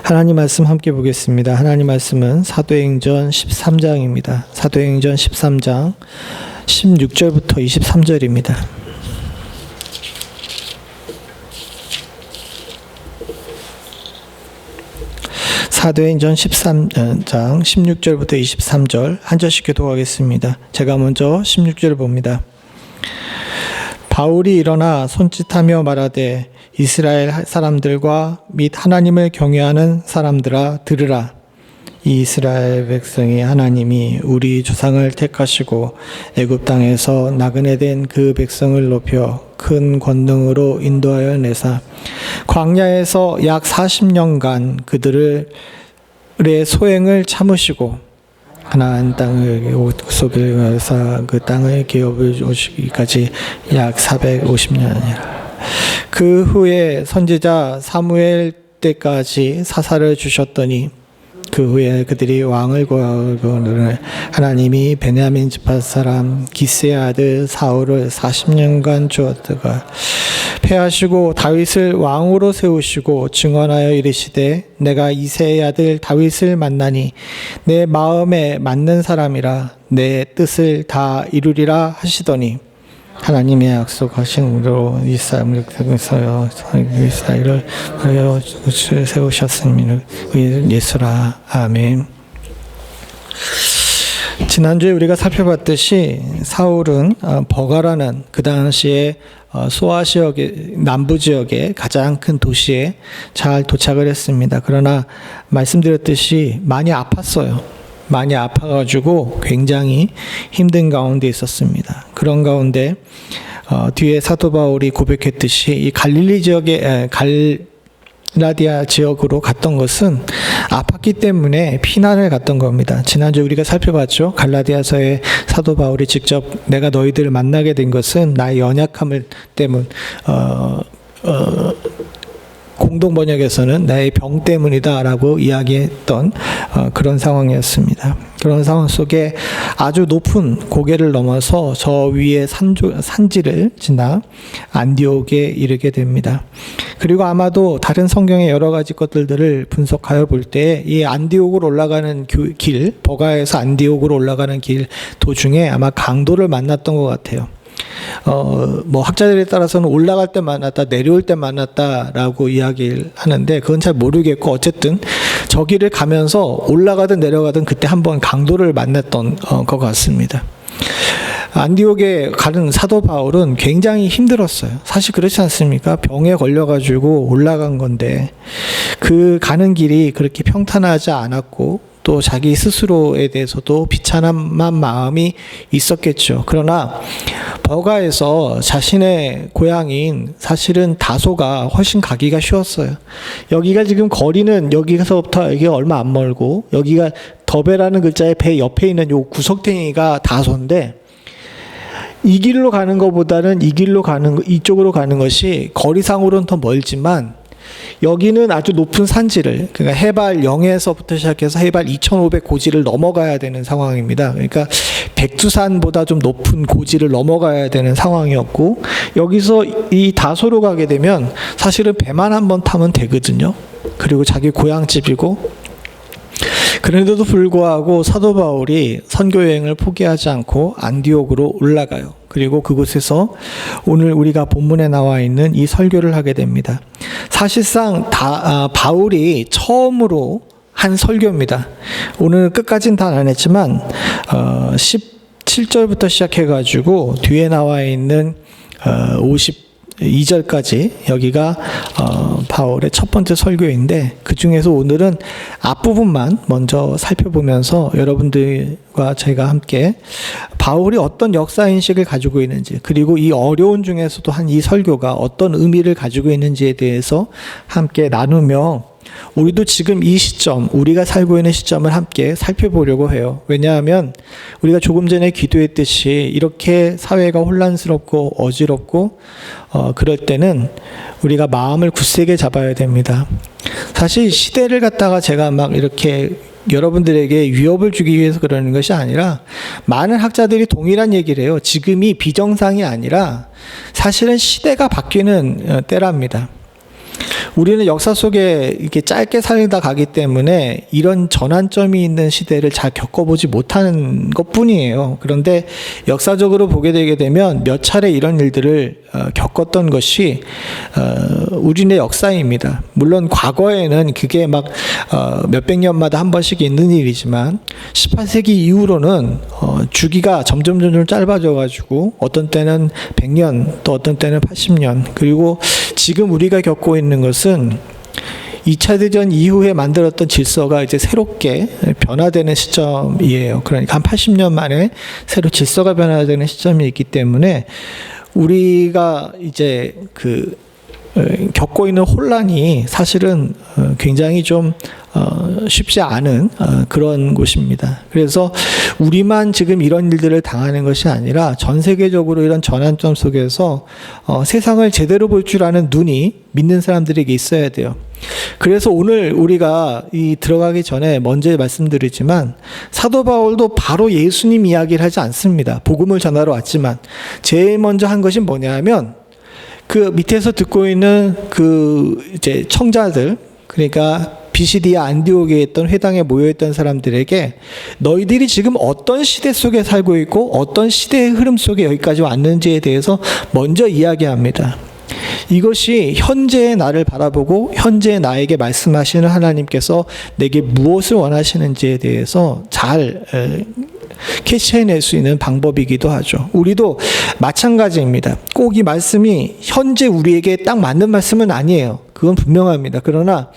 하나님 말씀 함께 보겠습니다. 하나님 말씀은 사도행전 13장입니다. 사도행전 13장 16절부터 23절입니다. 사도행전 13장 16절부터 23절 한 절씩 교독하겠습니다. 제가 먼저 16절을 봅니다. 바울이 일어나 손짓하며 말하되 이스라엘 사람들과 및 하나님을 경외하는 사람들아 들으라. 이 이스라엘 백성이 하나님이 우리 조상을 택하시고 애굽 땅에서 나그네 된 그 백성을 높여 큰 권능으로 인도하여 내사 광야에서 약 40년간 그들의 소행을 참으시고 하나안 땅을 속에서 그 땅의 기업을 오시기까지 약 450년이라. 그 후에 선지자 사무엘 때까지 사사를 주셨더니 그 후에 그들이 왕을 구하거늘 하나님이 베냐민 지파 사람 기스의 아들 사울을 40년간 주었다가 패하시고 다윗을 왕으로 세우시고 증언하여 이르시되 내가 이새의 아들 다윗을 만나니 내 마음에 맞는 사람이라 내 뜻을 다 이루리라 하시더니 하나님의 약속하신 대로 이스라엘을 세우셨으니 예수라. 아멘. 지난주에 우리가 살펴봤듯이 사울은 버가라는 그 당시에 소아 지역의 남부 지역의 가장 큰 도시에 잘 도착을 했습니다. 그러나 말씀드렸듯이 많이 아팠어요. 많이 아파가지고 굉장히 힘든 가운데 있었습니다. 그런 가운데 뒤에 사도 바울이 고백했듯이 이 갈릴리 지역의 갈라디아 지역으로 갔던 것은 아팠기 때문에 피난을 갔던 겁니다. 지난주 우리가 살펴봤죠. 갈라디아서에 사도 바울이 직접 내가 너희들을 만나게 된 것은 나의 연약함을 때문 공동 번역에서는 나의 병 때문이다라고 이야기했던 그런 상황이었습니다. 그런 상황 속에 아주 높은 고개를 넘어서 저 위에 산지를 지나 안디옥에 이르게 됩니다. 그리고 아마도 다른 성경의 여러 가지 것들을 분석하여 볼 때 이 안디옥으로 올라가는 길, 버가에서 안디옥으로 올라가는 길 도중에 아마 강도를 만났던 것 같아요. 학자들에 따라서는 올라갈 때 만났다, 내려올 때 만났다라고 이야기를 하는데 그건 잘 모르겠고 어쨌든 저 길을 가면서 올라가든 내려가든 그때 한번 강도를 만났던 것 같습니다. 안디옥에 가는 사도 바울은 굉장히 힘들었어요. 사실 그렇지 않습니까? 병에 걸려가지고 올라간 건데 그 가는 길이 그렇게 평탄하지 않았고 또 자기 스스로에 대해서도 비참한 마음이 있었겠죠. 그러나 버가에서 자신의 고향인 사실은 다소가 훨씬 가기가 쉬웠어요. 여기가 지금 거리는 여기서부터 여기가 얼마 안 멀고 여기가 더베라는 글자의 배 옆에 있는 요 구석탱이가 다소인데 이 길로 가는 것보다는 이쪽으로 가는 것이 거리상으로는 더 멀지만 여기는 아주 높은 산지를 그러니까 해발 0에서부터 시작해서 해발 2500 고지를 넘어가야 되는 상황입니다. 그러니까 백두산보다 좀 높은 고지를 넘어가야 되는 상황이었고 여기서 이 다소로 가게 되면 사실은 배만 한번 타면 되거든요. 그리고 자기 고향집이고 그런데도 불구하고 사도 바울이 선교 여행을 포기하지 않고 안디옥으로 올라가요. 그리고 그곳에서 오늘 우리가 본문에 나와 있는 이 설교를 하게 됩니다. 사실상 바울이 처음으로 한 설교입니다. 오늘 끝까지는 다 안 했지만 17절부터 시작해가지고 뒤에 나와 있는 52절까지 여기가 바울의 첫 번째 설교인데 그 중에서 오늘은 앞부분만 먼저 살펴보면서 여러분들과 제가 함께 바울이 어떤 역사인식을 가지고 있는지 그리고 이 어려운 중에서도 한 이 설교가 어떤 의미를 가지고 있는지에 대해서 함께 나누며 우리도 지금 이 시점, 우리가 살고 있는 시점을 함께 살펴보려고 해요. 왜냐하면 우리가 조금 전에 기도했듯이 이렇게 사회가 혼란스럽고 어지럽고 그럴 때는 우리가 마음을 굳세게 잡아야 됩니다. 사실 시대를 갖다가 제가 막 이렇게 여러분들에게 위협을 주기 위해서 그러는 것이 아니라 많은 학자들이 동일한 얘기를 해요. 지금이 비정상이 아니라 사실은 시대가 바뀌는 때랍니다. 우리는 역사 속에 이렇게 짧게 살다 가기 때문에 이런 전환점이 있는 시대를 잘 겪어보지 못하는 것뿐이에요. 그런데 역사적으로 보게 되게 되면 몇 차례 이런 일들을 겪었던 것이 우리네 역사입니다. 물론 과거에는 그게 막 몇백 년마다 한 번씩 있는 일이지만 18세기 이후로는 주기가 점점 짧아져 가지고 어떤 때는 100년 또 어떤 때는 80년, 그리고 지금 우리가 겪고 있는 것은 2차 대전 이후에 만들었던 질서가 이제 새롭게 변화되는 시점이에요. 그러니까 한 80년 만에 새로 질서가 변화되는 시점이 있기 때문에 우리가 이제 겪고 있는 혼란이 사실은 굉장히 좀 쉽지 않은 그런 곳입니다. 그래서 우리만 지금 이런 일들을 당하는 것이 아니라 전 세계적으로 이런 전환점 속에서 세상을 제대로 볼 줄 아는 눈이 믿는 사람들에게 있어야 돼요. 그래서 오늘 우리가 들어가기 전에 먼저 말씀드리지만 사도 바울도 바로 예수님 이야기를 하지 않습니다. 복음을 전하러 왔지만 제일 먼저 한 것이 뭐냐면 그 밑에서 듣고 있는 이제 청자들, 그러니까 비시디아 안디옥에 있던 회당에 모여있던 사람들에게 너희들이 지금 어떤 시대 속에 살고 있고 어떤 시대의 흐름 속에 여기까지 왔는지에 대해서 먼저 이야기합니다. 이것이 현재의 나를 바라보고 현재의 나에게 말씀하시는 하나님께서 내게 무엇을 원하시는지에 대해서 잘 캐치해낼 수 있는 방법이기도 하죠. 우리도 마찬가지입니다. 꼭 이 말씀이 현재 우리에게 딱 맞는 말씀은 아니에요. 그건 분명합니다. 그러나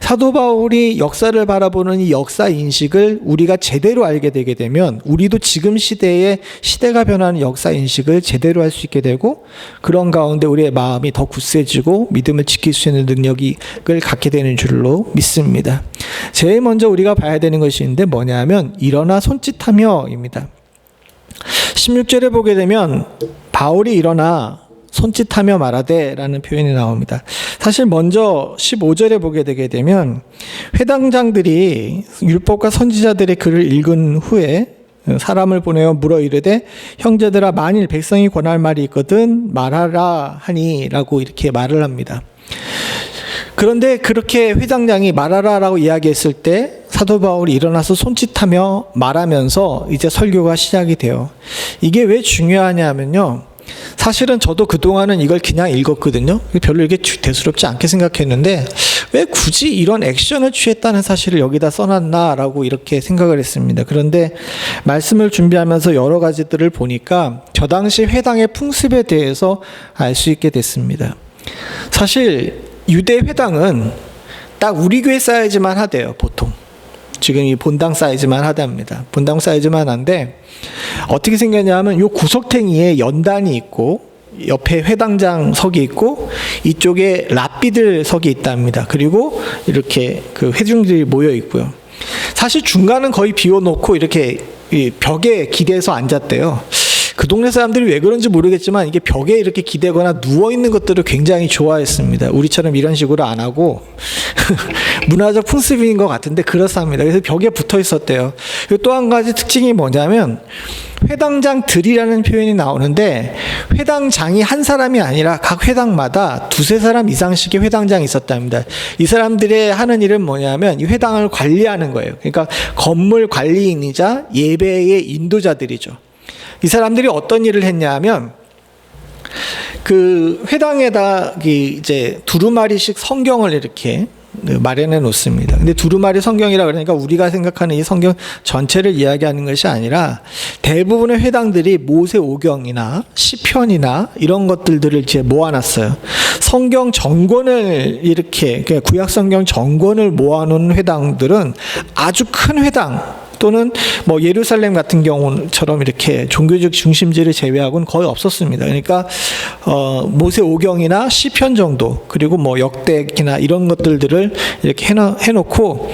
사도 바울이 역사를 바라보는 이 역사 인식을 우리가 제대로 알게 되게 되면 우리도 지금 시대가 변하는 역사 인식을 제대로 할 수 있게 되고, 그런 가운데 우리의 마음이 더 굳세지고 믿음을 지킬 수 있는 능력을 갖게 되는 줄로 믿습니다. 제일 먼저 우리가 봐야 되는 것이 있는데 뭐냐면 일어나 손짓하며입니다. 16절에 보게 되면 바울이 일어나 손짓하며 말하되 라는 표현이 나옵니다. 사실 먼저 15절에 보게 되게 되면 회당장들이 율법과 선지자들의 글을 읽은 후에 사람을 보내어 물어 이르되 형제들아 만일 백성이 권할 말이 있거든 말하라 하니 라고 이렇게 말을 합니다. 그런데 그렇게 회당장이 말하라라고 이야기했을 때 사도 바울이 일어나서 손짓하며 말하면서 이제 설교가 시작이 돼요. 이게 왜 중요하냐면요, 사실은 저도 그동안은 이걸 그냥 읽었거든요. 별로 이게 대수롭지 않게 생각했는데 왜 굳이 이런 액션을 취했다는 사실을 여기다 써놨나라고 이렇게 생각을 했습니다. 그런데 말씀을 준비하면서 여러 가지들을 보니까 저 당시 회당의 풍습에 대해서 알 수 있게 됐습니다. 사실 유대 회당은 딱 우리 교회 사이즈만 하대요. 보통 지금 이 본당 사이즈만 하답니다. 본당 사이즈만 한데 어떻게 생겼냐면 요 구석탱이에 연단이 있고 옆에 회당장석이 있고 이쪽에 랍비들 석이 있답니다. 그리고 이렇게 그 회중들이 모여 있고요. 사실 중간은 거의 비워놓고 이렇게 벽에 기대서 앉았대요. 그 동네 사람들이 왜 그런지 모르겠지만 이게 벽에 이렇게 기대거나 누워있는 것들을 굉장히 좋아했습니다. 우리처럼 이런 식으로 안 하고 문화적 풍습인 것 같은데 그렇습니다. 그래서 벽에 붙어 있었대요. 그리고 또 한 가지 특징이 뭐냐면 회당장들이라는 표현이 나오는데 회당장이 한 사람이 아니라 각 회당마다 두세 사람 이상씩의 회당장이 있었답니다. 이 사람들의 하는 일은 뭐냐면 이 회당을 관리하는 거예요. 그러니까 건물 관리인이자 예배의 인도자들이죠. 이 사람들이 어떤 일을 했냐면 그 회당에다 이제 두루마리씩 성경을 이렇게 마련해 놓습니다. 근데 두루마리 성경이라 그러니까 우리가 생각하는 이 성경 전체를 이야기하는 것이 아니라 대부분의 회당들이 모세오경이나 시편이나 이런 것들을 이제 모아놨어요. 성경 전권을 이렇게 구약 성경 전권을 모아놓은 회당들은 아주 큰 회당 또는 뭐 예루살렘 같은 경우처럼 이렇게 종교적 중심지를 제외하고는 거의 없었습니다. 그러니까 모세오경이나 시편 정도, 그리고 뭐 역대기나 이런 것들을 이렇게 해놓고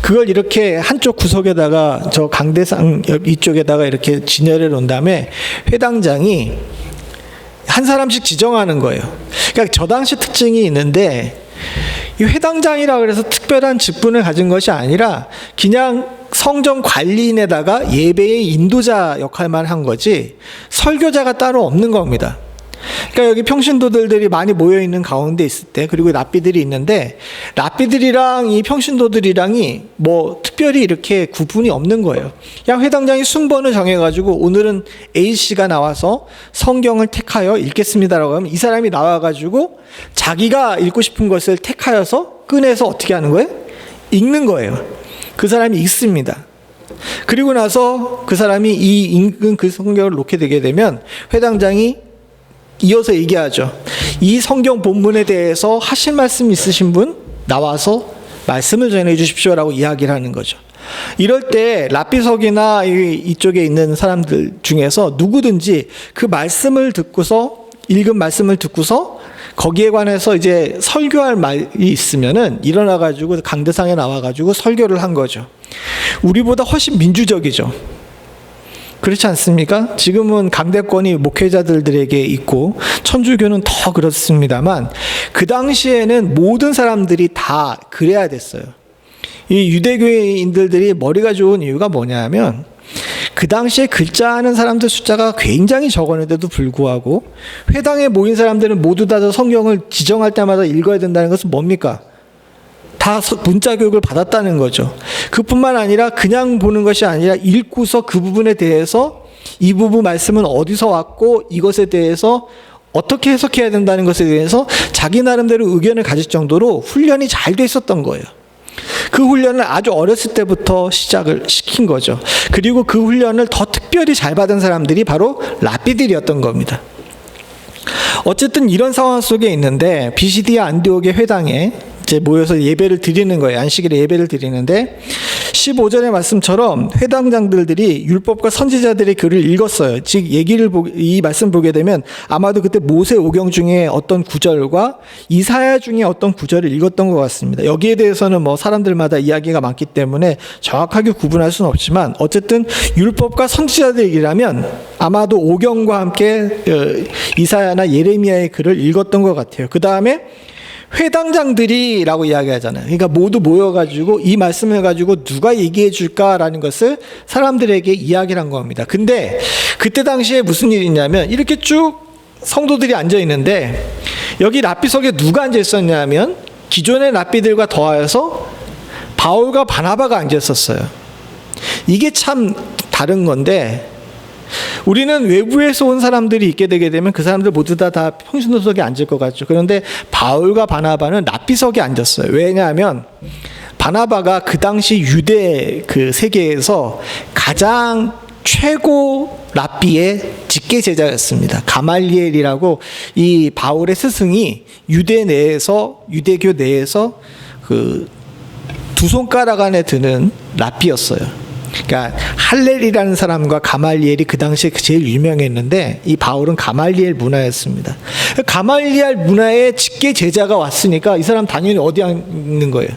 그걸 이렇게 한쪽 구석에다가 저 강대상 이쪽에다가 이렇게 진열해 놓은 다음에 회당장이 한 사람씩 지정하는 거예요. 그러니까 저 당시 특징이 있는데 이 회당장이라 그래서 특별한 직분을 가진 것이 아니라 그냥 성전 관리인에다가 예배의 인도자 역할만 한 거지 설교자가 따로 없는 겁니다. 그러니까 여기 평신도들이 많이 모여 있는 가운데 있을 때, 그리고 랍비들이 있는데, 랍비들이랑 이 평신도들이랑이 뭐 특별히 이렇게 구분이 없는 거예요. 그냥 회당장이 순번을 정해가지고 오늘은 A 씨가 나와서 성경을 택하여 읽겠습니다라고 하면 이 사람이 나와가지고 자기가 읽고 싶은 것을 택하여서 꺼내서 어떻게 하는 거예요? 읽는 거예요. 그 사람이 읽습니다. 그리고 나서 그 사람이 이 읽은 그 성경을 놓게 되게 되면 회당장이 이어서 얘기하죠. 이 성경 본문에 대해서 하실 말씀 있으신 분 나와서 말씀을 전해 주십시오라고 이야기를 하는 거죠. 이럴 때 랍비석이나 이쪽에 있는 사람들 중에서 누구든지 그 말씀을 듣고서, 읽은 말씀을 듣고서 거기에 관해서 이제 설교할 말이 있으면은 일어나가지고 강대상에 나와가지고 설교를 한 거죠. 우리보다 훨씬 민주적이죠. 그렇지 않습니까? 지금은 강대권이 목회자들에게 있고 천주교는 더 그렇습니다만 그 당시에는 모든 사람들이 다 그래야 됐어요. 이 유대교인들이 머리가 좋은 이유가 뭐냐면 그 당시에 글자하는 사람들 숫자가 굉장히 적었는데도 불구하고 회당에 모인 사람들은 모두 다 성경을 지정할 때마다 읽어야 된다는 것은 뭡니까? 다 문자 교육을 받았다는 거죠. 그뿐만 아니라 그냥 보는 것이 아니라 읽고서 그 부분에 대해서 이 부분 말씀은 어디서 왔고 이것에 대해서 어떻게 해석해야 된다는 것에 대해서 자기 나름대로 의견을 가질 정도로 훈련이 잘 돼 있었던 거예요. 그 훈련을 아주 어렸을 때부터 시작을 시킨 거죠. 그리고 그 훈련을 더 특별히 잘 받은 사람들이 바로 랍비들이었던 겁니다. 어쨌든 이런 상황 속에 있는데 비시디아 안디옥의 회당에 이제 모여서 예배를 드리는 거예요. 안식일에 예배를 드리는데 15절의 말씀처럼 회당장들이 율법과 선지자들의 글을 읽었어요. 즉 이 말씀 보게 되면 아마도 그때 모세오경 중에 어떤 구절과 이사야 중에 어떤 구절을 읽었던 것 같습니다. 여기에 대해서는 뭐 사람들마다 이야기가 많기 때문에 정확하게 구분할 수는 없지만 어쨌든 율법과 선지자들이라면 아마도 오경과 함께 이사야나 예레미야의 글을 읽었던 것 같아요. 그 다음에 회당장들이라고 이야기하잖아요. 그러니까 모두 모여가지고 이 말씀을 가지고 누가 얘기해 줄까라는 것을 사람들에게 이야기를 한 겁니다. 근데 그때 당시에 무슨 일이 있냐면 이렇게 쭉 성도들이 앉아 있는데 여기 랍비석에 누가 앉아 있었냐면 기존의 랍비들과 더하여서 바울과 바나바가 앉아 있었어요. 이게 참 다른 건데 우리는 외부에서 온 사람들이 있게 되게 되면 그 사람들 모두 다 평신도석에 앉을 것 같죠. 그런데 바울과 바나바는 랍비석에 앉았어요. 왜냐하면 바나바가 그 당시 유대 그 세계에서 가장 최고 랍비의 직계 제자였습니다. 가말리엘이라고 이 바울의 스승이 유대교 내에서 그 두 손가락 안에 드는 랍비였어요. 그러니까 할렐이라는 사람과 가말리엘이 그 당시에 제일 유명했는데 이 바울은 가말리엘 문화였습니다. 가말리엘 문화의 직계 제자가 왔으니까 이 사람 당연히 어디 앉는 거예요.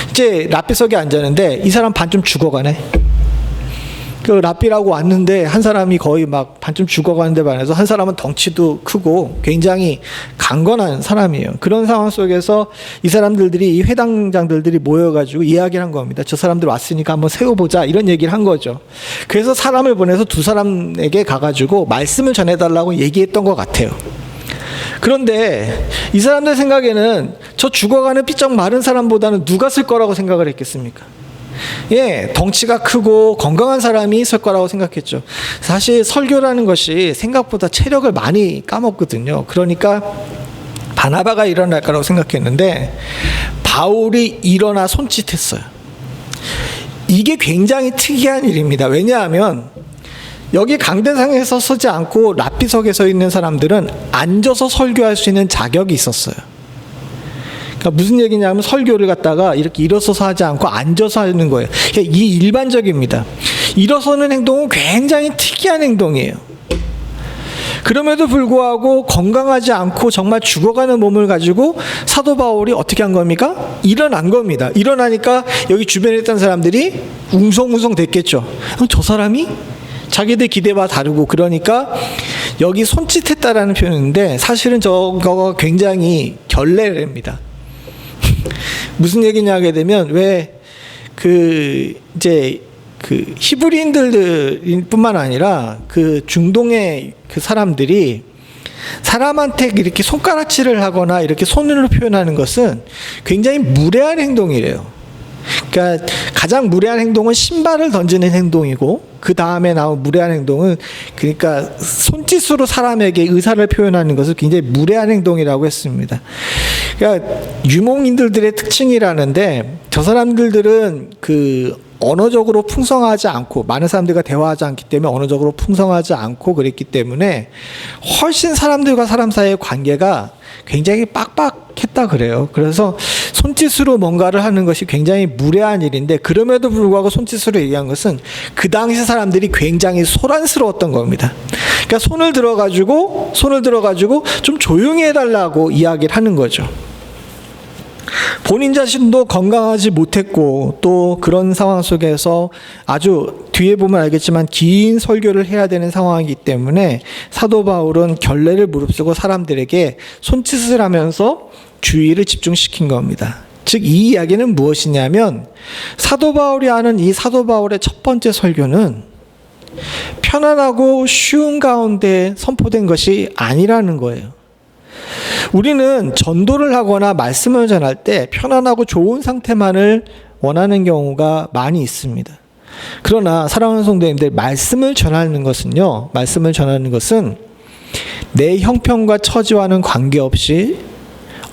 이제 랍비석에 앉았는데 이 사람 반쯤 죽어가네. 그 랍비라고 왔는데 한 사람이 거의 막 반쯤 죽어가는데 반해서 한 사람은 덩치도 크고 굉장히 강건한 사람이에요. 그런 상황 속에서 이 사람들이 이 회당장들이 모여가지고 이야기를 한 겁니다. 저 사람들 왔으니까 한번 세워보자 이런 얘기를 한 거죠. 그래서 사람을 보내서 두 사람에게 가가지고 말씀을 전해달라고 얘기했던 것 같아요. 그런데 이 사람들 생각에는 저 죽어가는 삐쩍 마른 사람보다는 누가 쓸 거라고 생각을 했겠습니까? 예, 덩치가 크고 건강한 사람이 설 거라고 생각했죠. 사실 설교라는 것이 생각보다 체력을 많이 까먹거든요. 그러니까 바나바가 일어날 거라고 생각했는데 바울이 일어나 손짓했어요. 이게 굉장히 특이한 일입니다. 왜냐하면 여기 강대상에서 서지 않고 랍비석에 서 있는 사람들은 앉아서 설교할 수 있는 자격이 있었어요. 그러니까 무슨 얘기냐면 설교를 갖다가 이렇게 일어서서 하지 않고 앉아서 하는 거예요. 이 일반적입니다. 일어서는 행동은 굉장히 특이한 행동이에요. 그럼에도 불구하고 건강하지 않고 정말 죽어가는 몸을 가지고 사도 바울이 어떻게 한 겁니까? 일어난 겁니다. 일어나니까 여기 주변에 있던 사람들이 웅성웅성 됐겠죠. 저 사람이? 자기들 기대와 다르고 그러니까 여기 손짓했다라는 표현인데 사실은 저거가 굉장히 결례입니다. 무슨 얘기냐 하게 되면 왜 이제 히브리인들 뿐만 아니라 그 중동의 그 사람들이 사람한테 이렇게 손가락질을 하거나 이렇게 손으로 표현하는 것은 굉장히 무례한 행동이래요. 그러니까 가장 무례한 행동은 신발을 던지는 행동이고, 그 다음에 나온 무례한 행동은, 그러니까 손짓으로 사람에게 의사를 표현하는 것을 굉장히 무례한 행동이라고 했습니다. 그러니까 유목민들의 특징이라는데, 저 사람들은 언어적으로 풍성하지 않고, 많은 사람들과 대화하지 않기 때문에 언어적으로 풍성하지 않고 그랬기 때문에 훨씬 사람들과 사람 사이의 관계가 굉장히 빡빡했다 그래요. 그래서 손짓으로 뭔가를 하는 것이 굉장히 무례한 일인데, 그럼에도 불구하고 손짓으로 얘기한 것은 그 당시 사람들이 굉장히 소란스러웠던 겁니다. 그러니까 손을 들어가지고 좀 조용히 해달라고 이야기를 하는 거죠. 본인 자신도 건강하지 못했고, 또 그런 상황 속에서 아주 뒤에 보면 알겠지만 긴 설교를 해야 되는 상황이기 때문에 사도 바울은 결례를 무릅쓰고 사람들에게 손짓을 하면서 주의를 집중시킨 겁니다. 즉, 이 이야기는 무엇이냐면, 사도 바울이 하는 이 사도 바울의 첫 번째 설교는 편안하고 쉬운 가운데 선포된 것이 아니라는 거예요. 우리는 전도를 하거나 말씀을 전할 때 편안하고 좋은 상태만을 원하는 경우가 많이 있습니다. 그러나 사랑하는 성도님들, 말씀을 전하는 것은 내 형편과 처지와는 관계없이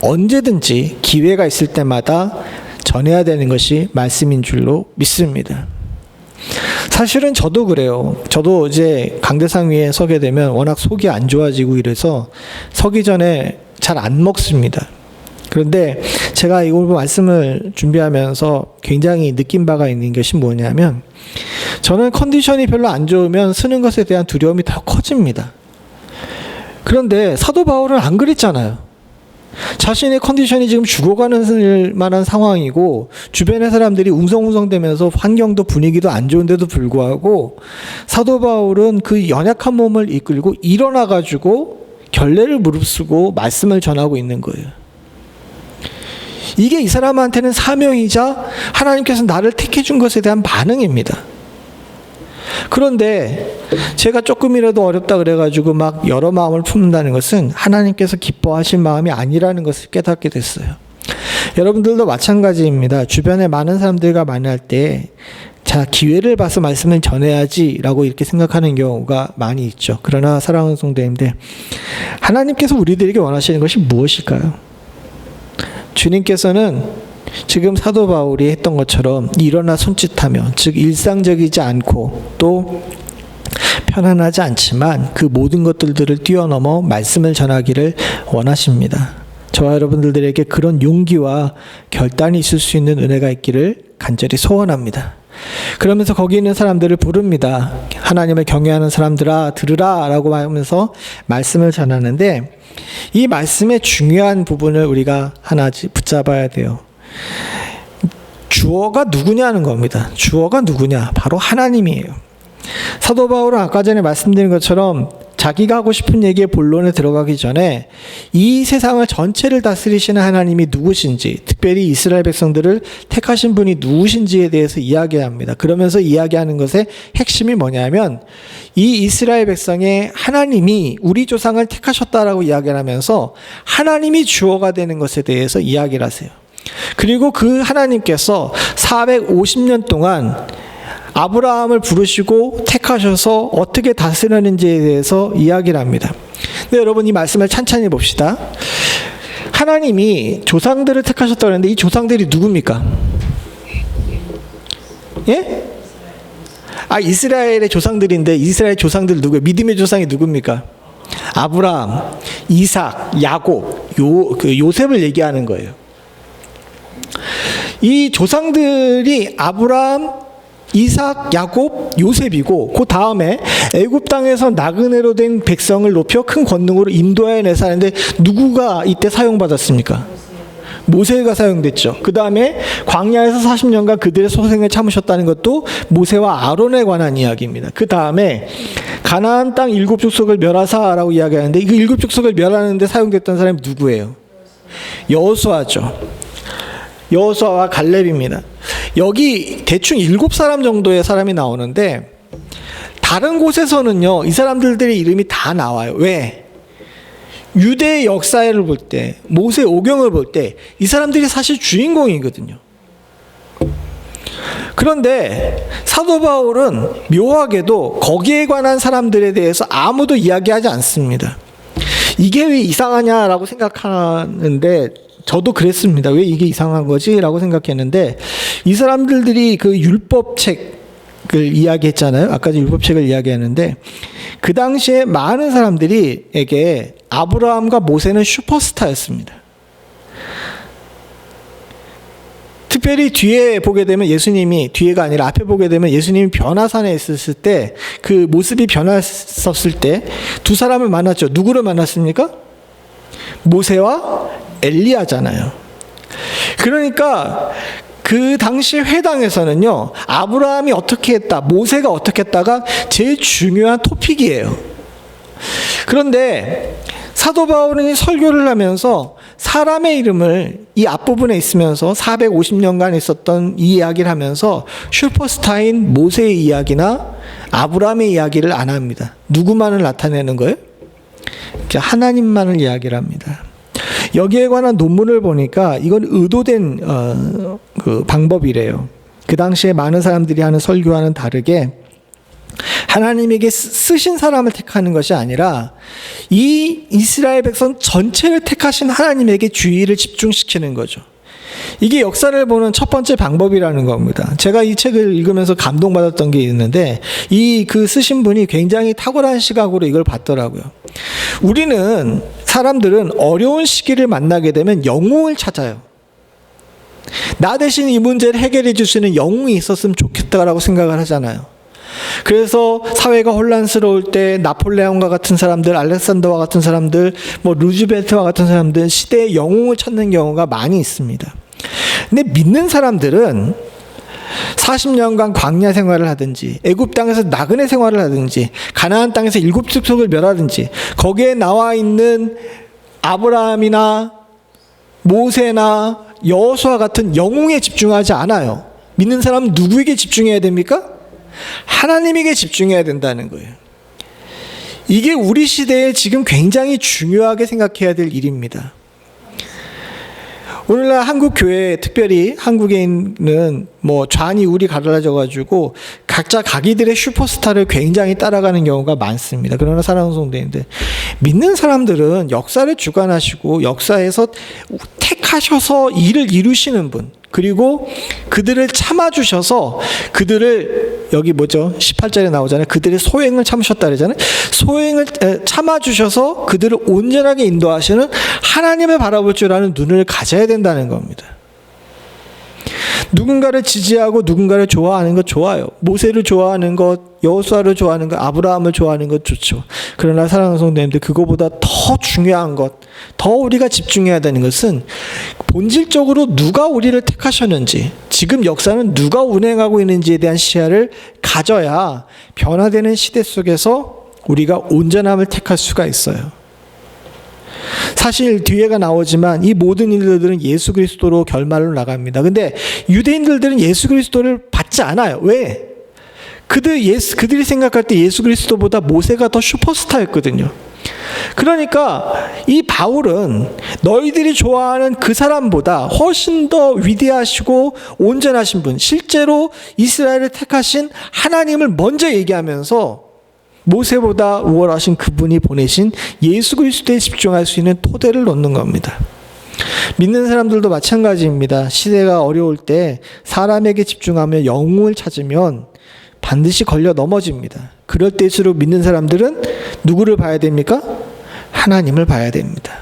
언제든지 기회가 있을 때마다 전해야 되는 것이 말씀인 줄로 믿습니다. 사실은 저도 그래요. 저도 이제 강대상 위에 서게 되면 워낙 속이 안 좋아지고 이래서 서기 전에 잘 안 먹습니다. 그런데 제가 이걸 말씀을 준비하면서 굉장히 느낀 바가 있는 것이 뭐냐면, 저는 컨디션이 별로 안 좋으면 쓰는 것에 대한 두려움이 더 커집니다. 그런데 사도 바울은 안 그랬잖아요. 자신의 컨디션이 지금 죽어가는 만한 상황이고, 주변의 사람들이 웅성웅성대면서 환경도 분위기도 안 좋은데도 불구하고 사도 바울은 그 연약한 몸을 이끌고 일어나가지고 결례를 무릅쓰고 말씀을 전하고 있는 거예요. 이게 이 사람한테는 사명이자 하나님께서 나를 택해준 것에 대한 반응입니다. 그런데 제가 조금이라도 어렵다 그래가지고 막 여러 마음을 품는다는 것은 하나님께서 기뻐하신 마음이 아니라는 것을 깨닫게 됐어요. 여러분들도 마찬가지입니다. 주변에 많은 사람들과 만날 때 기회를 봐서 말씀을 전해야지라고 이렇게 생각하는 경우가 많이 있죠. 그러나 사랑하는 성도님들, 하나님께서 우리들에게 원하시는 것이 무엇일까요? 주님께서는 지금 사도 바울이 했던 것처럼 일어나 손짓하며, 즉 일상적이지 않고 또 편안하지 않지만 그 모든 것들을 뛰어넘어 말씀을 전하기를 원하십니다. 저와 여러분들에게 그런 용기와 결단이 있을 수 있는 은혜가 있기를 간절히 소원합니다. 그러면서 거기 있는 사람들을 부릅니다. 하나님을 경외하는 사람들아 들으라 라고 하면서 말씀을 전하는데, 이 말씀의 중요한 부분을 우리가 하나 붙잡아야 돼요. 주어가 누구냐는 겁니다. 주어가 누구냐? 바로 하나님이에요. 사도 바울은 아까 전에 말씀드린 것처럼 자기가 하고 싶은 얘기의 본론에 들어가기 전에 이 세상을 전체를 다스리시는 하나님이 누구신지, 특별히 이스라엘 백성들을 택하신 분이 누구신지에 대해서 이야기합니다. 그러면서 이야기하는 것의 핵심이 뭐냐면, 이 이스라엘 백성의 하나님이 우리 조상을 택하셨다라고 이야기를 하면서 하나님이 주어가 되는 것에 대해서 이야기를 하세요. 그리고 그 하나님께서 450년 동안 아브라함을 부르시고 택하셔서 어떻게 다스리는지에 대해서 이야기를 합니다. 근데 여러분, 이 말씀을 찬찬히 봅시다. 하나님이 조상들을 택하셨다고 하는데 이 조상들이 누굽니까? 예? 이스라엘의 조상들인데, 이스라엘 조상들 누구예요? 믿음의 조상이 누굽니까? 아브라함, 이삭, 야곱, 요셉을 얘기하는 거예요. 이 조상들이 아브라함, 이삭, 야곱, 요셉이고, 그 다음에 애굽 땅에서 나그네로 된 백성을 높여 큰 권능으로 인도해 내사는데 누구가 이때 사용받았습니까? 모세가 사용됐죠. 그 다음에 광야에서 40년간 그들의 소생을 참으셨다는 것도 모세와 아론에 관한 이야기입니다. 그 다음에 가나안 땅 7족속을 멸하사라고 이야기하는데, 그 7족속을 멸하는데 사용됐던 사람이 누구예요? 여호수아죠. 여호수아와 갈렙입니다. 여기 대충 7사람 정도의 사람이 나오는데, 다른 곳에서는요 이 사람들의 이름이 다 나와요. 왜? 유대의 역사를 볼 때, 모세 오경을 볼 때 이 사람들이 사실 주인공이거든요. 그런데 사도 바울은 묘하게도 거기에 관한 사람들에 대해서 아무도 이야기하지 않습니다. 이게 왜 이상하냐라고 생각하는데 저도 그랬습니다. 왜 이게 이상한 거지? 라고 생각했는데 이 사람들이 그 율법책을 이야기했잖아요. 아까 율법책을 이야기했는데 그 당시에 많은 사람들이에게 아브라함과 모세는 슈퍼스타였습니다. 특별히 뒤에 보게 되면 예수님이, 뒤에가 아니라 앞에 보게 되면 예수님이 변화산에 있었을 때 그 모습이 변했었을 때 두 사람을 만났죠. 누구를 만났습니까? 모세와 엘리야잖아요. 그러니까 그 당시 회당에서는요, 아브라함이 어떻게 했다, 모세가 어떻게 했다가 제일 중요한 토픽이에요. 그런데 사도 바울은 설교를 하면서 사람의 이름을 이 앞부분에 있으면서 450년간 있었던 이 이야기를 하면서 슈퍼스타인 모세의 이야기나 아브라함의 이야기를 안 합니다. 누구만을 나타내는 거예요? 하나님만을 이야기를 합니다. 여기에 관한 논문을 보니까 이건 의도된 그 방법이래요. 그 당시에 많은 사람들이 하는 설교와는 다르게 하나님에게 쓰신 사람을 택하는 것이 아니라 이 이스라엘 백성 전체를 택하신 하나님에게 주의를 집중시키는 거죠. 이게 역사를 보는 첫 번째 방법이라는 겁니다. 제가 이 책을 읽으면서 감동받았던 게 있는데 그 쓰신 분이 굉장히 탁월한 시각으로 이걸 봤더라고요. 사람들은 어려운 시기를 만나게 되면 영웅을 찾아요. 나 대신 이 문제를 해결해 줄 수 있는 영웅이 있었으면 좋겠다라고 생각을 하잖아요. 그래서 사회가 혼란스러울 때 나폴레옹과 같은 사람들, 알렉산더와 같은 사람들, 루즈벨트와 같은 사람들, 시대의 영웅을 찾는 경우가 많이 있습니다. 근데 믿는 사람들은 40년간 광야 생활을 하든지 애굽 땅에서 나그네 생활을 하든지 가나안 땅에서 7족속을 멸하든지 거기에 나와 있는 아브라함이나 모세나 여호수아 같은 영웅에 집중하지 않아요. 믿는 사람은 누구에게 집중해야 됩니까? 하나님에게 집중해야 된다는 거예요. 이게 우리 시대에 지금 굉장히 중요하게 생각해야 될 일입니다. 오늘날 한국 교회, 특별히 한국에 있는 좌니 우리 갈라져 가지고 각자 자기들의 슈퍼스타를 굉장히 따라가는 경우가 많습니다. 그러나 사랑하는 성도님들, 믿는 사람들은 역사를 주관하시고 역사에서 택하셔서 일을 이루시는 분, 그리고 그들을 참아주셔서 그들을, 여기 18절에 나오잖아요. 그들의 소행을 참으셨다 그러잖아요. 소행을 참아주셔서 그들을 온전하게 인도하시는 하나님을 바라볼 줄 아는 눈을 가져야 된다는 겁니다. 누군가를 지지하고 누군가를 좋아하는 것 좋아요. 모세를 좋아하는 것, 여호수아를 좋아하는 것, 아브라함을 좋아하는 것 좋죠. 그러나 사랑하는 성도님들, 그거보다 더 중요한 것, 더 우리가 집중해야 되는 것은 본질적으로 누가 우리를 택하셨는지, 지금 역사는 누가 운행하고 있는지에 대한 시야를 가져야 변화되는 시대 속에서 우리가 온전함을 택할 수가 있어요. 사실 뒤에가 나오지만 이 모든 일들은 예수 그리스도로 결말로 나갑니다. 근데 유대인들은 예수 그리스도를 받지 않아요. 왜? 그들이 생각할 때 예수 그리스도보다 모세가 더 슈퍼스타였거든요. 그러니까 이 바울은 너희들이 좋아하는 그 사람보다 훨씬 더 위대하시고 온전하신 분, 실제로 이스라엘을 택하신 하나님을 먼저 얘기하면서 모세보다 우월하신 그분이 보내신 예수 그리스도에 집중할 수 있는 토대를 놓는 겁니다. 믿는 사람들도 마찬가지입니다. 시대가 어려울 때 사람에게 집중하며 영웅을 찾으면 반드시 걸려 넘어집니다. 그럴 때일수록 믿는 사람들은 누구를 봐야 됩니까? 하나님을 봐야 됩니다.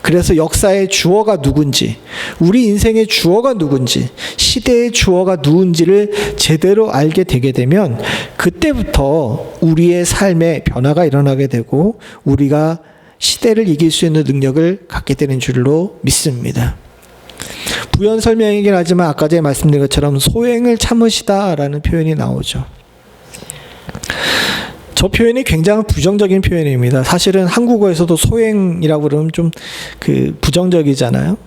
그래서 역사의 주어가 누군지, 우리 인생의 주어가 누군지, 시대의 주어가 누군지를 제대로 알게 되게 되면 그때부터 우리의 삶에 변화가 일어나게 되고 우리가 시대를 이길 수 있는 능력을 갖게 되는 줄로 믿습니다. 부연 설명이긴 하지만 아까 전에 말씀드린 것처럼 소행을 참으시다라는 표현이 나오죠. 저 표현이 굉장히 부정적인 표현입니다. 사실은 한국어에서도 소행이라고 그러면 좀 부정적이잖아요.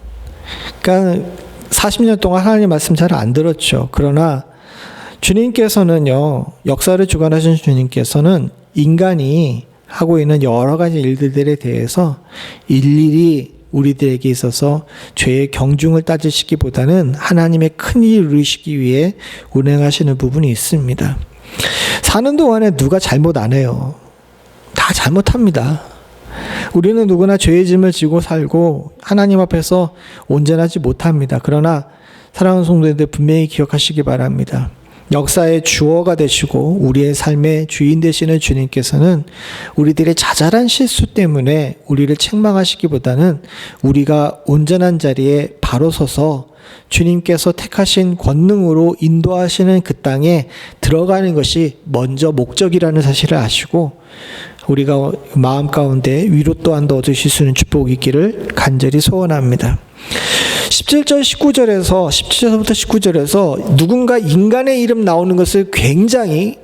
그러니까 40년 동안 하나님 말씀 잘 안 들었죠. 그러나 주님께서는요, 역사를 주관하신 주님께서는 인간이 하고 있는 여러 가지 일들에 대해서 일일이 우리들에게 있어서 죄의 경중을 따지시기보다는 하나님의 큰 일을 이루시기 위해 운행하시는 부분이 있습니다. 사는 동안에 누가 잘못 안 해요. 다 잘못합니다. 우리는 누구나 죄의 짐을 지고 살고 하나님 앞에서 온전하지 못합니다. 그러나 사랑하는 성도님들 분명히 기억하시기 바랍니다. 역사의 주어가 되시고 우리의 삶의 주인 되시는 주님께서는 우리들의 자잘한 실수 때문에 우리를 책망하시기보다는 우리가 온전한 자리에 바로 서서 주님께서 택하신 권능으로 인도하시는 그 땅에 들어가는 것이 먼저 목적이라는 사실을 아시고 우리가 마음 가운데 위로 또한 더 얻으실 수 있는 축복이 있기를 간절히 소원합니다. 17절 19절에서 17절부터 19절에서 누군가 인간의 이름 나오는 것을 굉장히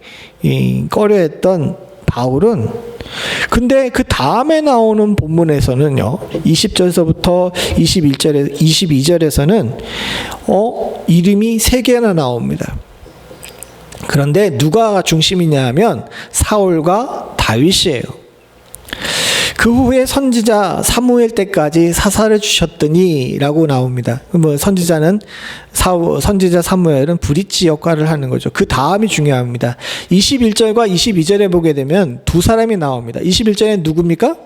꺼려했던 바울은 근데 그 다음에 나오는 본문에서는요 20절서부터 22절에서는 이름이 3개나 나옵니다. 그런데 누가 중심이냐 하면 사울과 다윗이에요. 그 후에 선지자 사무엘 때까지 사사를 주셨더니 라고 나옵니다. 선지자 사무엘은 브릿지 역할을 하는 거죠. 그 다음이 중요합니다. 21절과 22절에 보게 되면 두 사람이 나옵니다. 21절에는 누굽니까?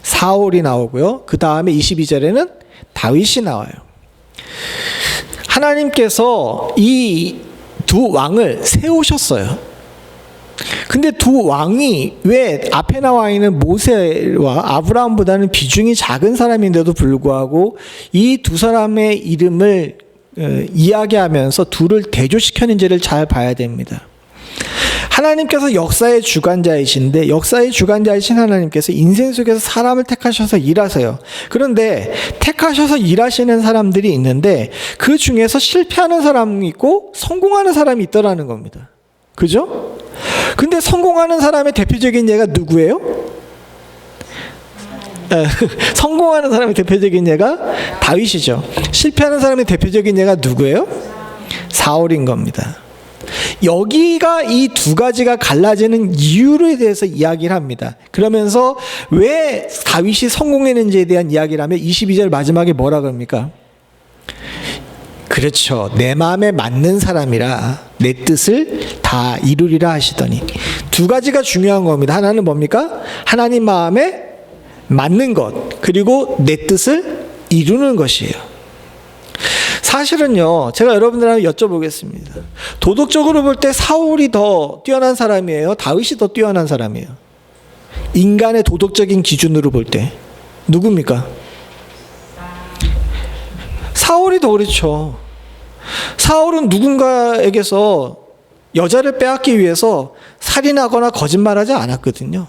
사울이 나오고요. 그 다음에 22절에는 다윗이 나와요. 하나님께서 이 두 왕을 세우셨어요. 근데 두 왕이 왜 앞에 나와 있는 모세와 아브라함보다는 비중이 작은 사람인데도 불구하고 이 두 사람의 이름을 이야기하면서 둘을 대조시켰는지를 잘 봐야 됩니다. 하나님께서 역사의 주관자이신데 역사의 주관자이신 하나님께서 인생 속에서 사람을 택하셔서 일하세요. 그런데 택하셔서 일하시는 사람들이 있는데 그 중에서 실패하는 사람이 있고 성공하는 사람이 있더라는 겁니다. 그죠? 근데 성공하는 사람의 대표적인 예가 누구예요? 성공하는 사람의 대표적인 예가 다윗이죠. 실패하는 사람의 대표적인 예가 누구예요? 사울인 겁니다. 여기가 이 두 가지가 갈라지는 이유에 대해서 이야기를 합니다. 그러면서 왜 다윗이 성공했는지에 대한 이야기를 하면 22절 마지막에 뭐라 그럽니까? 그렇죠. 내 마음에 맞는 사람이라 내 뜻을 다 이루리라 하시더니 두 가지가 중요한 겁니다. 하나는 뭡니까? 하나님 마음에 맞는 것 그리고 내 뜻을 이루는 것이에요. 사실은요 제가 여러분들한테 여쭤보겠습니다. 도덕적으로 볼 때 사울이 더 뛰어난 사람이에요? 다윗이 더 뛰어난 사람이에요? 인간의 도덕적인 기준으로 볼 때 누굽니까? 사울이 더 그렇죠. 사울은 누군가에게서 여자를 빼앗기 위해서 살인하거나 거짓말하지 않았거든요.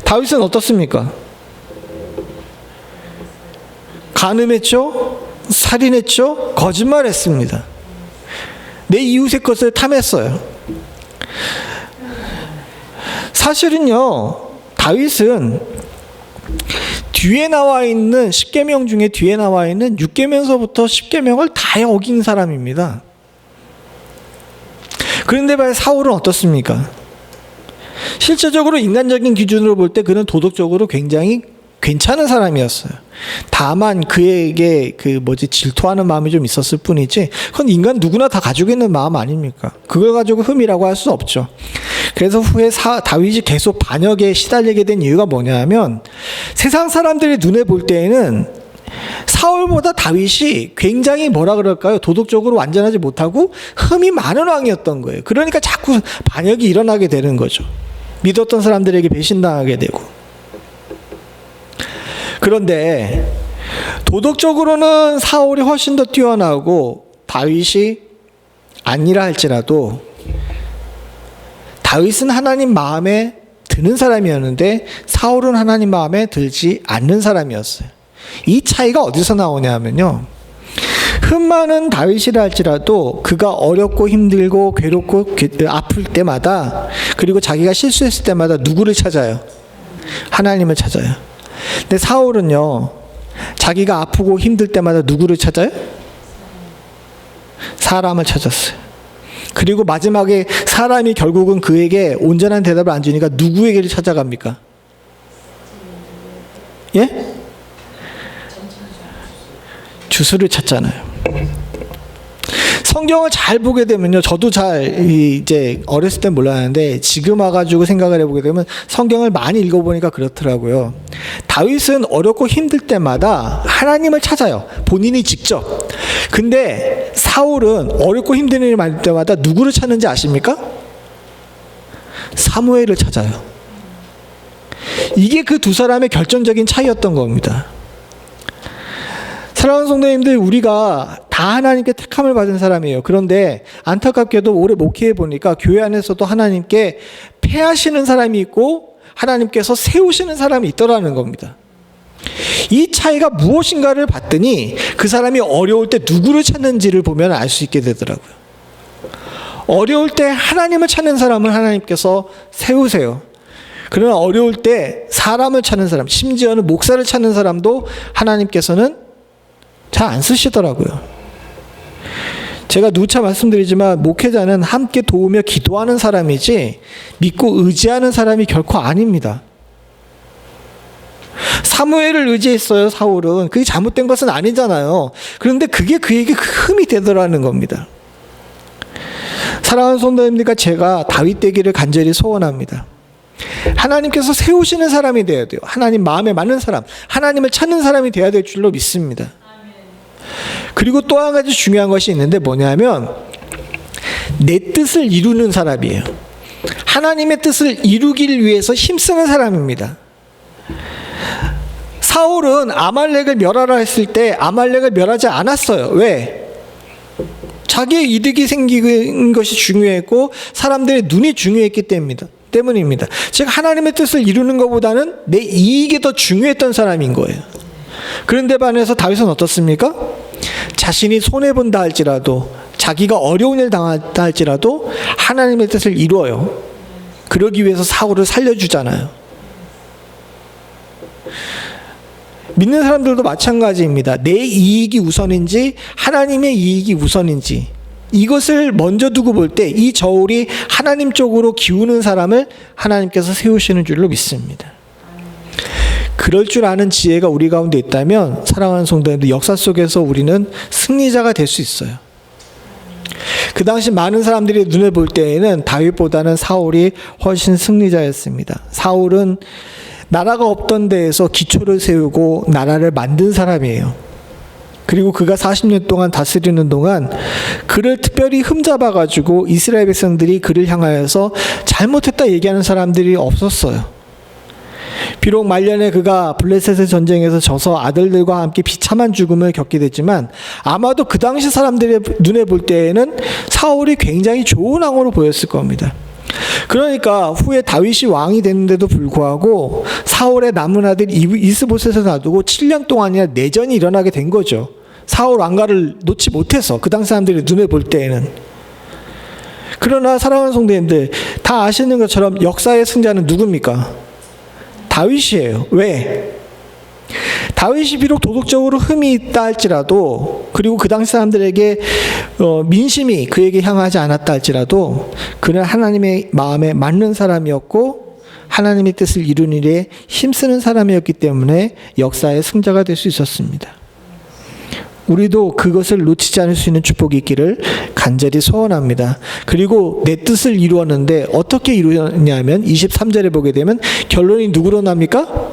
다윗은 어떻습니까? 간음했죠? 살인했죠? 거짓말했습니다. 내 이웃의 것을 탐했어요. 사실은요 다윗은 뒤에 나와 있는 10계명 중에 뒤에 나와 있는 6계명서부터 10계명을 다 어긴 사람입니다. 그런데 사울은 어떻습니까? 실제적으로 인간적인 기준으로 볼 때 그는 도덕적으로 굉장히 괜찮은 사람이었어요. 다만 그에게 질투하는 마음이 좀 있었을 뿐이지 그건 인간 누구나 다 가지고 있는 마음 아닙니까? 그걸 가지고 흠이라고 할 수 없죠. 그래서 후에 다윗이 계속 반역에 시달리게 된 이유가 뭐냐면 세상 사람들의 눈에 볼 때에는 사울보다 다윗이 굉장히 뭐라 그럴까요? 도덕적으로 완전하지 못하고 흠이 많은 왕이었던 거예요. 그러니까 자꾸 반역이 일어나게 되는 거죠. 믿었던 사람들에게 배신당하게 되고. 그런데 도덕적으로는 사울이 훨씬 더 뛰어나고 다윗이 아니라 할지라도 다윗은 하나님 마음에 드는 사람이었는데 사울은 하나님 마음에 들지 않는 사람이었어요. 이 차이가 어디서 나오냐면요. 흠 많은 다윗이라 할지라도 그가 어렵고 힘들고 괴롭고 아플 때마다 그리고 자기가 실수했을 때마다 누구를 찾아요? 하나님을 찾아요. 근데 사울은요 자기가 아프고 힘들 때마다 누구를 찾아요? 사람을 찾았어요. 그리고 마지막에 사람이 결국은 그에게 온전한 대답을 안 주니까 누구에게를 찾아갑니까? 예? 주수를 찾잖아요. 성경을 잘 보게 되면요, 저도 잘 이제 어렸을 땐 몰랐는데 지금 와가지고 생각을 해보게 되면 성경을 많이 읽어보니까 그렇더라고요. 다윗은 어렵고 힘들 때마다 하나님을 찾아요, 본인이 직접. 근데 사울은 어렵고 힘든 일이 많을 때마다 누구를 찾는지 아십니까? 사무엘을 찾아요. 이게 그 두 사람의 결정적인 차이였던 겁니다. 사랑하는 성도님들, 우리가 다 하나님께 택함을 받은 사람이에요. 그런데 안타깝게도 올해 목회해 보니까 교회 안에서도 하나님께 패하시는 사람이 있고 하나님께서 세우시는 사람이 있더라는 겁니다. 이 차이가 무엇인가를 봤더니 그 사람이 어려울 때 누구를 찾는지를 보면 알 수 있게 되더라고요. 어려울 때 하나님을 찾는 사람을 하나님께서 세우세요. 그러나 어려울 때 사람을 찾는 사람, 심지어는 목사를 찾는 사람도 하나님께서는 잘 안 쓰시더라고요. 제가 누차 말씀드리지만 목회자는 함께 도우며 기도하는 사람이지 믿고 의지하는 사람이 결코 아닙니다. 사무엘을 의지했어요, 사울은. 그게 잘못된 것은 아니잖아요. 그런데 그게 그에게 흠이 되더라는 겁니다. 사랑하는 성도님들과 제가 다윗 되기를 간절히 소원합니다. 하나님께서 세우시는 사람이 되어야 돼요. 하나님 마음에 맞는 사람, 하나님을 찾는 사람이 되어야 될 줄로 믿습니다. 그리고 또 한 가지 중요한 것이 있는데 뭐냐면 내 뜻을 이루는 사람이에요. 하나님의 뜻을 이루길 위해서 힘쓰는 사람입니다. 사울은 아말렉을 멸하라 했을 때 아말렉을 멸하지 않았어요. 왜? 자기의 이득이 생기는 것이 중요했고 사람들의 눈이 중요했기 때문입니다. 즉 하나님의 뜻을 이루는 것보다는 내 이익이 더 중요했던 사람인 거예요. 그런데 반해서 다윗은 어떻습니까? 자신이 손해본다 할지라도, 자기가 어려운 일 당한다 할지라도 하나님의 뜻을 이루어요. 그러기 위해서 사울을 살려주잖아요. 믿는 사람들도 마찬가지입니다. 내 이익이 우선인지 하나님의 이익이 우선인지 이것을 먼저 두고 볼 때 이 저울이 하나님 쪽으로 기우는 사람을 하나님께서 세우시는 줄로 믿습니다. 그럴 줄 아는 지혜가 우리 가운데 있다면 사랑하는 성도님들, 역사 속에서 우리는 승리자가 될 수 있어요. 그 당시 많은 사람들이 눈에 볼 때에는 다윗보다는 사울이 훨씬 승리자였습니다. 사울은 나라가 없던 데에서 기초를 세우고 나라를 만든 사람이에요. 그리고 그가 40년 동안 다스리는 동안 그를 특별히 흠잡아가지고 이스라엘 백성들이 그를 향하여서 잘못했다 얘기하는 사람들이 없었어요. 비록 말년에 그가 블레셋의 전쟁에서 져서 아들들과 함께 비참한 죽음을 겪게 됐지만 아마도 그 당시 사람들의 눈에 볼 때에는 사울이 굉장히 좋은 왕으로 보였을 겁니다. 그러니까 후에 다윗이 왕이 됐는데도 불구하고 사울의 남은 아들 이스보셋을 놔두고 7년 동안이나 내전이 일어나게 된 거죠. 사울 왕가를 놓지 못해서 그 당시 사람들의 눈에 볼 때에는. 그러나 사랑하는 성도님들, 다 아시는 것처럼 역사의 승자는 누굽니까? 다윗이에요. 왜? 다윗이 비록 도덕적으로 흠이 있다 할지라도, 그리고 그 당시 사람들에게 민심이 그에게 향하지 않았다 할지라도 그는 하나님의 마음에 맞는 사람이었고 하나님의 뜻을 이루는 일에 힘쓰는 사람이었기 때문에 역사의 승자가 될 수 있었습니다. 우리도 그것을 놓치지 않을 수 있는 축복이 있기를 간절히 소원합니다. 그리고 내 뜻을 이루었는데 어떻게 이루었냐면 23절에 보게 되면 결론이 누구로 납니까?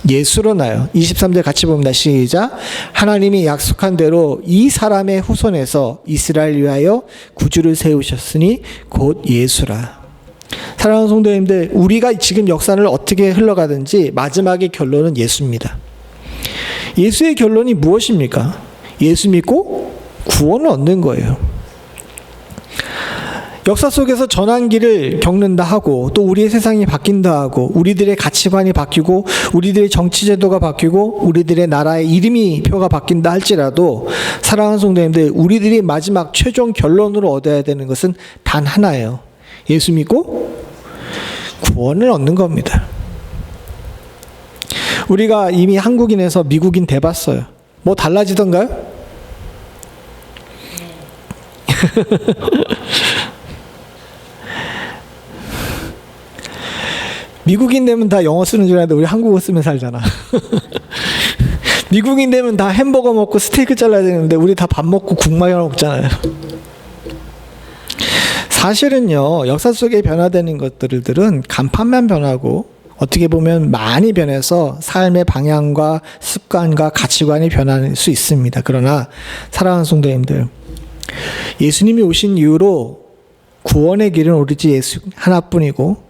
예수로 나요. 23절 같이 봅니다. 시작. 하나님이 약속한 대로 이 사람의 후손에서 이스라엘 위하여 구주를 세우셨으니 곧 예수라. 사랑하는 성도님들, 우리가 지금 역사를 어떻게 흘러가든지 마지막의 결론은 예수입니다. 예수의 결론이 무엇입니까? 예수 믿고 구원을 얻는 거예요. 역사 속에서 전환기를 겪는다 하고 또 우리의 세상이 바뀐다 하고 우리들의 가치관이 바뀌고 우리들의 정치제도가 바뀌고 우리들의 나라의 이름이 표가 바뀐다 할지라도 사랑하는 성도님들, 우리들이 마지막 최종 결론으로 얻어야 되는 것은 단 하나예요. 예수 믿고 구원을 얻는 겁니다. 우리가 이미 한국인에서 미국인 돼봤어요. 뭐 달라지던가요? 미국인 되면 다 영어 쓰는 줄 알았는데 우리 한국어 쓰면 살잖아. 미국인 되면 다 햄버거 먹고 스테이크 잘라야 되는데 우리 다 밥 먹고 국 마요 먹잖아요. 사실은요, 역사 속에 변화되는 것들은 간판만 변하고 어떻게 보면 많이 변해서 삶의 방향과 습관과 가치관이 변할 수 있습니다. 그러나 사랑하는 성도님들, 예수님이 오신 이후로 구원의 길은 오로지 예수 하나뿐이고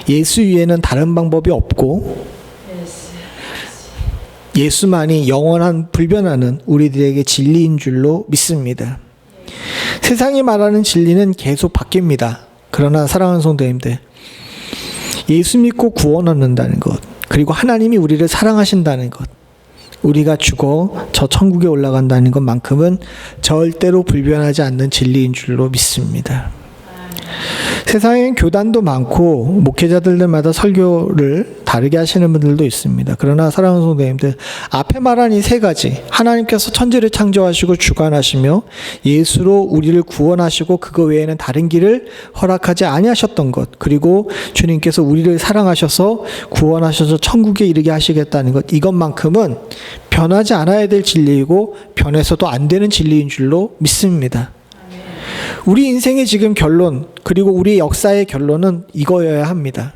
예수 위에는 다른 방법이 없고 예수만이 영원한 불변하는 우리들에게 진리인 줄로 믿습니다. 세상이 말하는 진리는 계속 바뀝니다. 그러나 사랑하는 성도님들, 예수 믿고 구원 얻는다는 것, 그리고 하나님이 우리를 사랑하신다는 것, 우리가 죽어 저 천국에 올라간다는 것만큼은 절대로 불변하지 않는 진리인 줄로 믿습니다. 세상엔 교단도 많고 목회자들마다 설교를 다르게 하시는 분들도 있습니다. 그러나 사랑하는 성도님들, 앞에 말한 이 세 가지, 하나님께서 천지를 창조하시고 주관하시며 예수로 우리를 구원하시고 그거 외에는 다른 길을 허락하지 아니하셨던 것, 그리고 주님께서 우리를 사랑하셔서 구원하셔서 천국에 이르게 하시겠다는 것, 이것만큼은 변하지 않아야 될 진리이고 변해서도 안 되는 진리인 줄로 믿습니다. 우리 인생의 지금 결론, 그리고 우리 역사의 결론은 이거여야 합니다.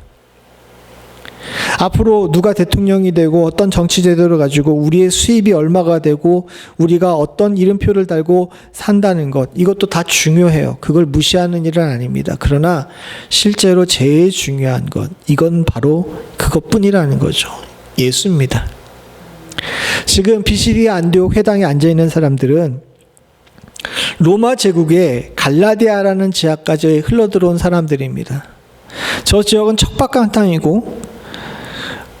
앞으로 누가 대통령이 되고 어떤 정치 제도를 가지고 우리의 수입이 얼마가 되고 우리가 어떤 이름표를 달고 산다는 것, 이것도 다 중요해요. 그걸 무시하는 일은 아닙니다. 그러나 실제로 제일 중요한 것, 이건 바로 그것뿐이라는 거죠. 예수입니다. 지금 비시디아 안디옥 회당에 앉아있는 사람들은 로마 제국의 갈라디아라는 지역까지 흘러들어온 사람들입니다. 저 지역은 척박한 땅이고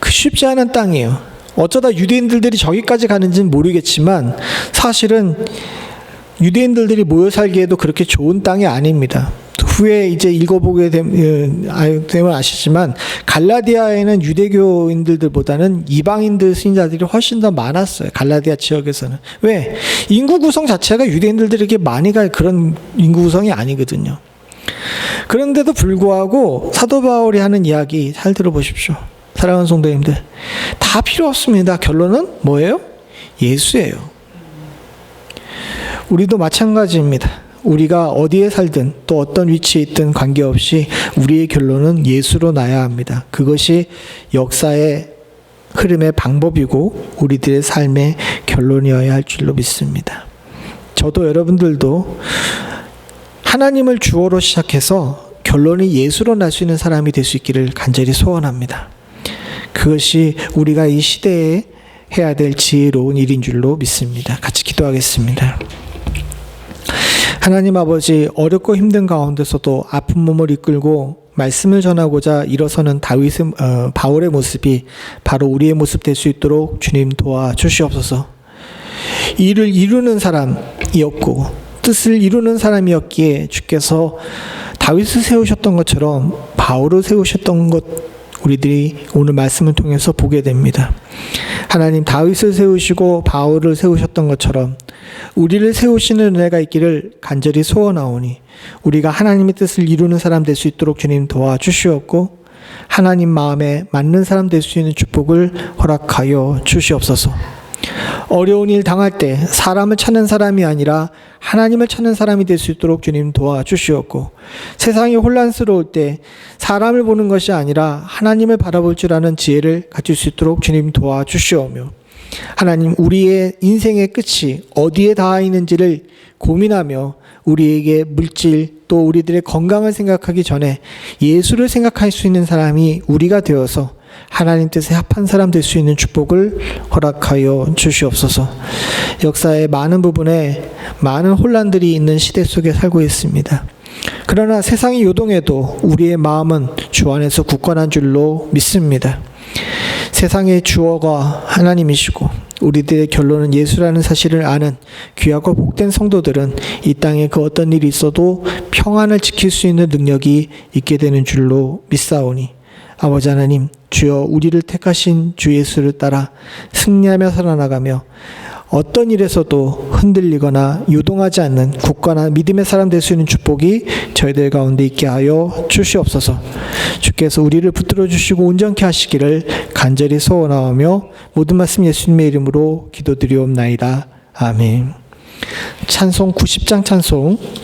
쉽지 않은 땅이에요. 어쩌다 유대인들이 저기까지 가는지는 모르겠지만 사실은 유대인들이 모여 살기에도 그렇게 좋은 땅이 아닙니다. 후에 이제 읽어보게 되면 아시지만 갈라디아에는 유대교인들보다는 이방인들 신자들이 훨씬 더 많았어요. 갈라디아 지역에서는. 왜? 인구 구성 자체가 유대인들에게 많이 갈 그런 인구 구성이 아니거든요. 그런데도 불구하고 사도 바울이 하는 이야기 잘 들어보십시오. 사랑하는 성도님들, 다 필요 없습니다. 결론은 뭐예요? 예수예요. 우리도 마찬가지입니다. 우리가 어디에 살든 또 어떤 위치에 있든 관계없이 우리의 결론은 예수로 나야 합니다. 그것이 역사의 흐름의 방법이고 우리들의 삶의 결론이어야 할 줄로 믿습니다. 저도 여러분들도 하나님을 주어로 시작해서 결론이 예수로 날 수 있는 사람이 될 수 있기를 간절히 소원합니다. 그것이 우리가 이 시대에 해야 될 지혜로운 일인 줄로 믿습니다. 같이 기도하겠습니다. 하나님 아버지, 어렵고 힘든 가운데서도 아픈 몸을 이끌고 말씀을 전하고자 일어서는 바울의 모습이 바로 우리의 모습 될 수 있도록 주님 도와주시옵소서. 일을 이루는 사람이었고 뜻을 이루는 사람이었기에 주께서 다윗을 세우셨던 것처럼 바울을 세우셨던 것, 우리들이 오늘 말씀을 통해서 보게 됩니다. 하나님, 다윗을 세우시고 바울을 세우셨던 것처럼 우리를 세우시는 은혜가 있기를 간절히 소원하오니 우리가 하나님의 뜻을 이루는 사람 될 수 있도록 주님 도와주시옵고 하나님 마음에 맞는 사람 될 수 있는 축복을 허락하여 주시옵소서. 어려운 일 당할 때 사람을 찾는 사람이 아니라 하나님을 찾는 사람이 될 수 있도록 주님 도와주시옵고 세상이 혼란스러울 때 사람을 보는 것이 아니라 하나님을 바라볼 줄 아는 지혜를 가질 수 있도록 주님 도와주시오며 하나님, 우리의 인생의 끝이 어디에 닿아 있는지를 고민하며 우리에게 물질 또 우리들의 건강을 생각하기 전에 예수를 생각할 수 있는 사람이 우리가 되어서 하나님 뜻에 합한 사람 될 수 있는 축복을 허락하여 주시옵소서. 역사의 많은 부분에 많은 혼란들이 있는 시대 속에 살고 있습니다. 그러나 세상이 요동해도 우리의 마음은 주 안에서 굳건한 줄로 믿습니다. 세상의 주어가 하나님이시고 우리들의 결론은 예수라는 사실을 아는 귀하고 복된 성도들은 이 땅에 그 어떤 일이 있어도 평안을 지킬 수 있는 능력이 있게 되는 줄로 믿사오니 아버지 하나님, 주여 우리를 택하신 주 예수를 따라 승리하며 살아나가며 어떤 일에서도 흔들리거나 유동하지 않는 굳건한 믿음의 사람 될 수 있는 축복이 저희들 가운데 있게 하여 주시옵소서. 주께서 우리를 붙들어 주시고 온전케 하시기를 간절히 소원하오며 모든 말씀 예수님의 이름으로 기도드리옵나이다. 아멘. 찬송 90장 찬송